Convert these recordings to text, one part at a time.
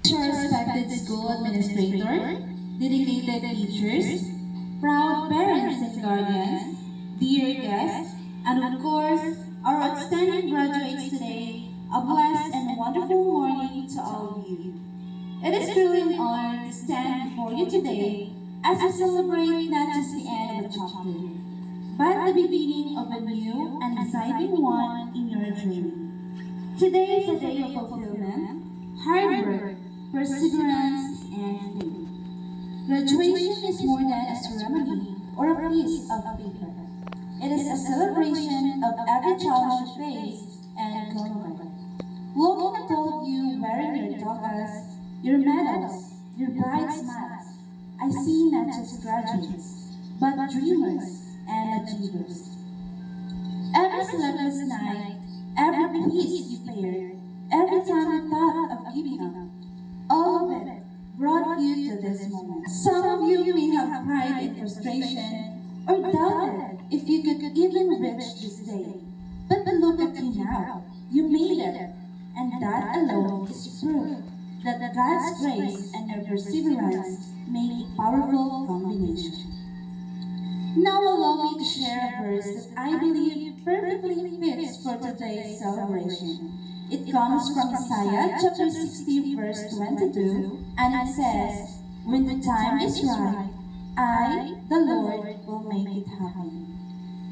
to our respected school administrator, dedicated teachers, proud parents and guardians, dear guests, and of course, our outstanding graduates today, a blessed and wonderful morning to all of you. It is truly an honor to stand before you today as we celebrate not just the end of a chapter, but the beginning of a new and exciting one in your journey. Today is a day of fulfillment, hard work, perseverance, and faith. Graduation is more than a ceremony or a piece of paper. It is a celebration of every challenge you face and conquer. Looking at all of you wearing your togas, your medals, your bright smiles, I see not just graduates, but dreamers and achievers. Every sleepless night, every piece you paid, every time you thought of giving up, all of it brought you to this moment. Some of you may have cried in frustration or doubted if you could even reach this day. But look at you now. You made it. And that alone is proof that God's grace and your perseverance make a powerful combination. Now allow me to share a verse that I believe perfectly fits for today's celebration. It comes from Isaiah chapter 60 verse 22, and it says, "When the time is right, I, the Lord, will make it happen."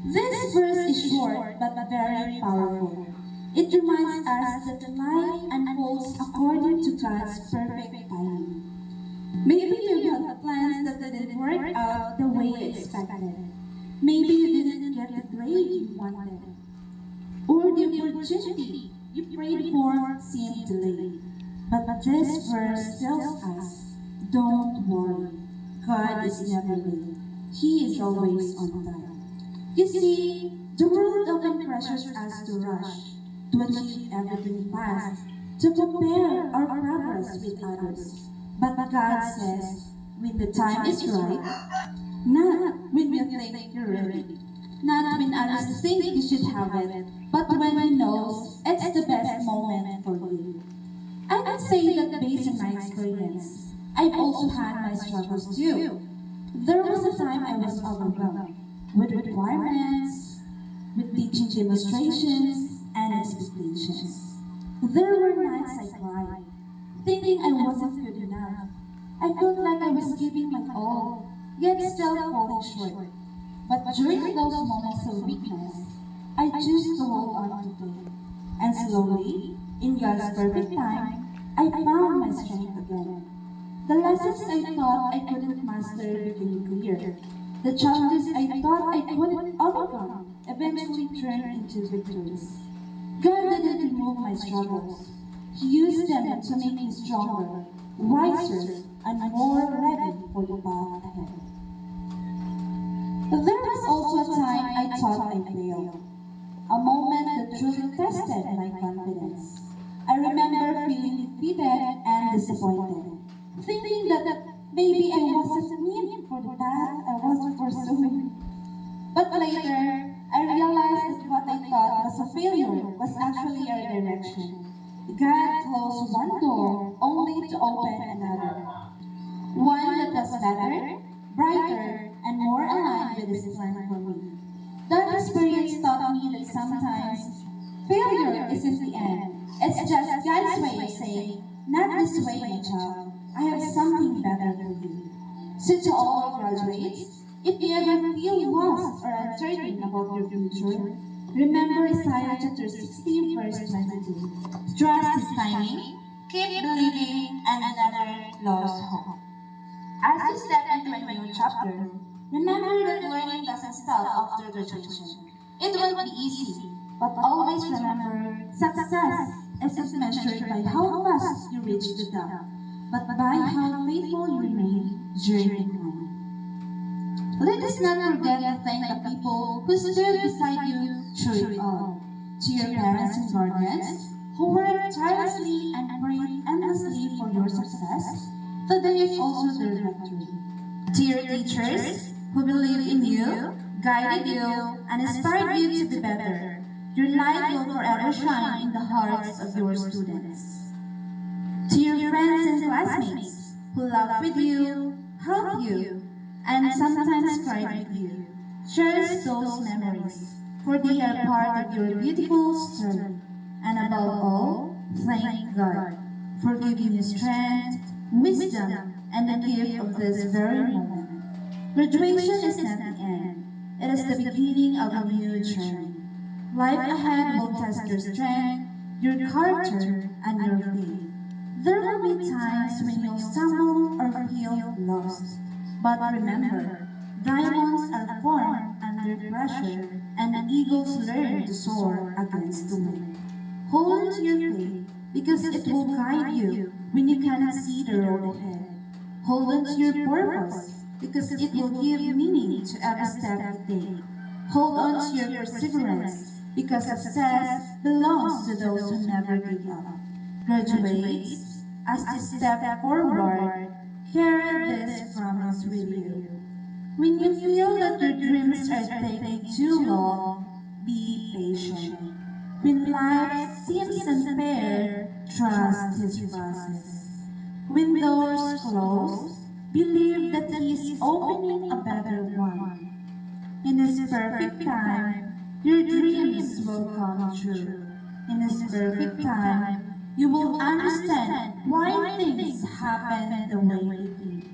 This verse is short but very powerful. It reminds us that life unfolds according to God's perfect timing. Maybe you had plans that didn't work out the way you expected. Maybe you didn't get the grade you wanted. Or the opportunity you prayed for seemed delayed. But this verse tells us, don't worry. God is never late. He is always on time. You see, the world often pressures us to rush, to achieve everything fast, to compare our progress with others. But God says, when the time is right, not when you think you're ready, not when others think you should have it, but when He knows it's the best moment for you. I can say that based on my experience, I've also had my struggles too. There was a time I was overwhelmed with requirements, with teaching demonstrations, and expectations. There were nights I cried, thinking I wasn't good enough. I felt like I was giving my all, yet still falling short. But during those moments of weakness, I chose to hold on to faith. And slowly, in God's perfect time, I found my strength again. The lessons I thought I couldn't master became clear. The challenges I thought I couldn't overcome eventually turned into victories. God didn't remove my struggles. He used them to make me stronger, wiser, and more ready for the path ahead. There was also a time I thought I failed, a moment that truly tested my confidence. I remember feeling defeated and disappointed, thinking that maybe I wasn't meant for the path I was pursuing. But later, I realized that what I thought was a failure was actually a redirection. God closed one door only to open another. One that was better, brighter, and more aligned with His plan for me. That experience taught me that sometimes failure isn't the end. It's just God's way of saying, not this way, my child. I have something better for you. So to all our graduates, if you ever feel lost or uncertain about your future, remember Isaiah chapter 60 verse 22. Trust His timing, keep believing, and never lose hope. As you step into a new chapter, remember that learning doesn't stop after graduation. It won't be easy, but always remember, success isn't measured by how fast you reach the top, but by how faithful you remain during the climb. Let us not forget to thank the people who stood beside you through it all. To your parents and guardians, who worked tirelessly and prayed endlessly for your success, today is also their victory. To your teachers, who believed in you, guided you, and inspired you to be better, your light will forever shine in the hearts of your students. To your friends and classmates who laugh with you, help you, and sometimes cry with you. Cherish those memories, for they are part of your beautiful story. And above all, thank God for giving you strength, wisdom, and the gift of this very moment. Graduation is not the end. It is the beginning of a new journey. Life ahead will test your strength, your character, and your faith. There will be times when you'll stumble or feel lost. But remember, diamonds are formed under pressure, and eagles learn to soar against the wind. Hold on to your faith, because it will guide you when you cannot see the road ahead. Hold on to your purpose, because it will give meaning to every step you take. Hold on to your perseverance, because success belongs to those who never give up. Graduates, as you step forward, carry this promise with you. When you feel that your dreams are taking too long, be patient. When life seems unfair, trust His process. When doors close, believe that He is opening a better one. In His perfect time, your dreams will come true. In His perfect time, you will understand why things happen the way they did.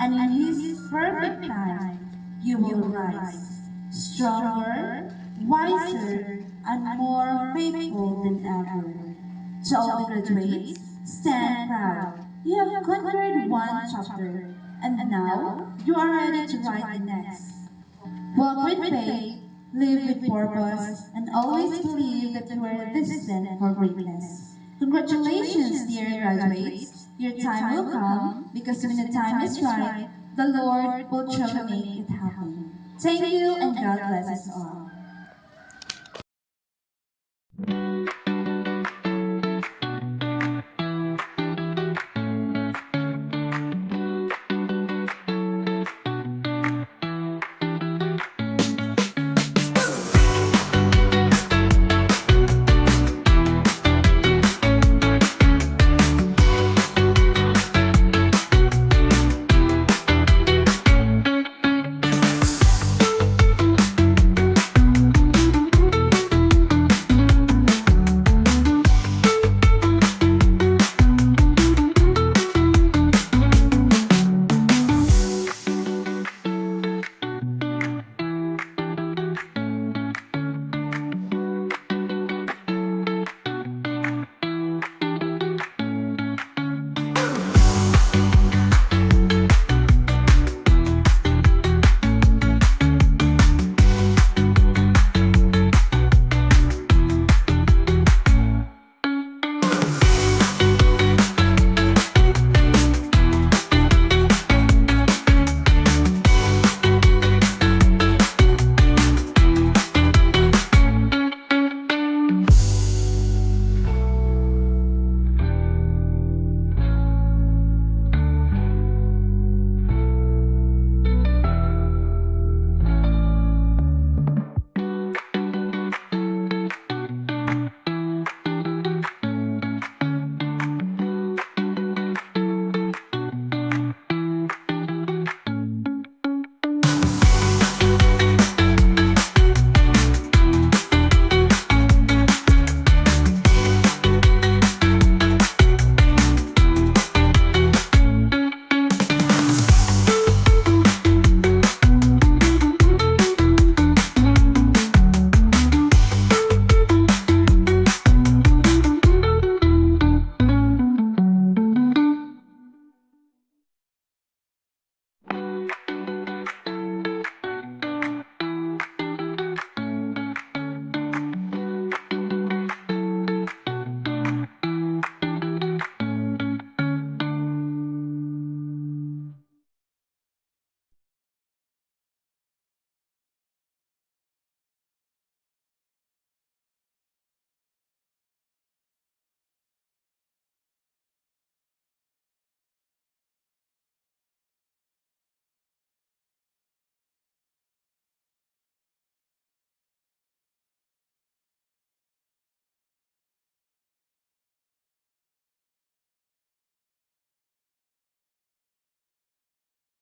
And in His perfect time, you will rise, stronger, wiser, and more faithful than ever. To all the graduates, stand proud. You have conquered one chapter, and now you are ready to write the next. Walk with faith, live with purpose, and always believe that you are destined for greatness. Congratulations, dear graduates. Your time will come, because when the time is right, the Lord will truly make it happen. Thank you, and God bless us all.